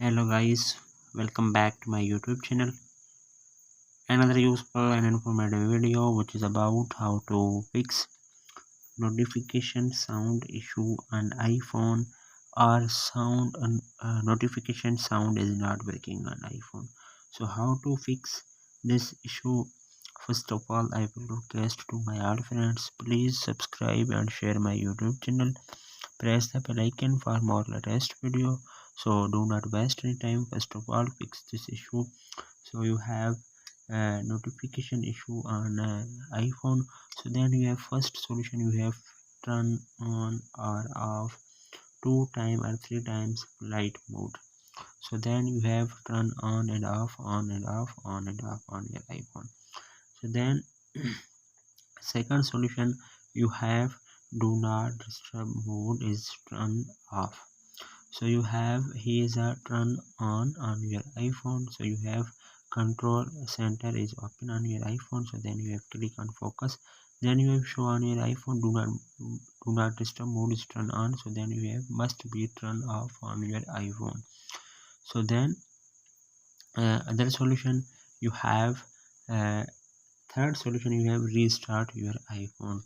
Hello guys, welcome back to my YouTube channel. Another useful and informative video which is about how to fix notification sound issue on iPhone or notification sound is not working on iPhone. So how to fix this issue? First of all, I will request to my all friends, please subscribe and share my YouTube channel. Press the bell icon for more latest video. So do not waste any time. First of all, fix this issue. So you have a notification issue on iPhone. So then you have first solution, you have turn on or off 2 times or 3 times light mode. So then you have turn on and off, on and off, on and off on your iPhone. So then second solution, you have do not disturb mode is turned off. So you have here is a turn on your iPhone. So you have control center is open on your iPhone. So then you have click on focus. Then you have show on your iPhone do not disturb mode is turned on. So then you have must be turned off on your iPhone. So then other solution, you have third solution, you have restart your iPhone.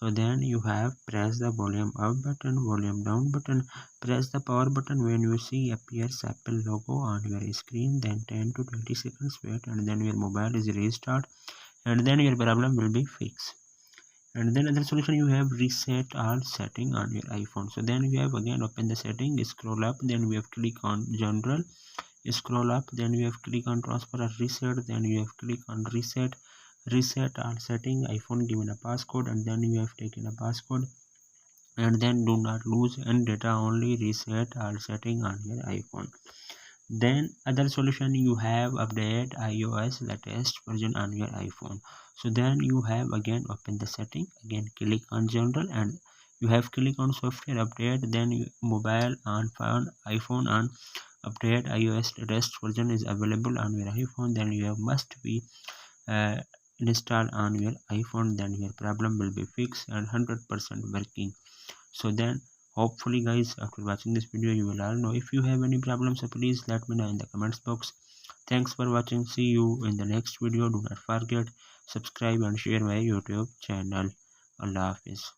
So then you have press the volume up button, volume down button, press the power button. When you see appears Apple logo on your screen, then 10 to 20 seconds wait, and then your mobile is restart, and then your problem will be fixed. And then other solution, you have reset all setting on your iPhone. So then you have again open the setting, scroll up, then we have click on general, scroll up, then you have click on transfer or reset, then you have click on reset all setting, iPhone given a passcode, and then you have taken a passcode, and then do not lose and data, only reset all setting on your iPhone. Then other solution, you have update iOS latest version on your iPhone. So then you have again open the setting, again click on general, and you have click on software update, then mobile on phone iPhone on update iOS latest version is available on your iPhone. Then you have must be installed on your iPhone, then your problem will be fixed and 100% working. So then hopefully guys, after watching this video you will all know. If you have any problems, so please let me know in the comments box. Thanks for watching. See you in the next video. Do not forget subscribe and share my YouTube channel. Allah Hafiz.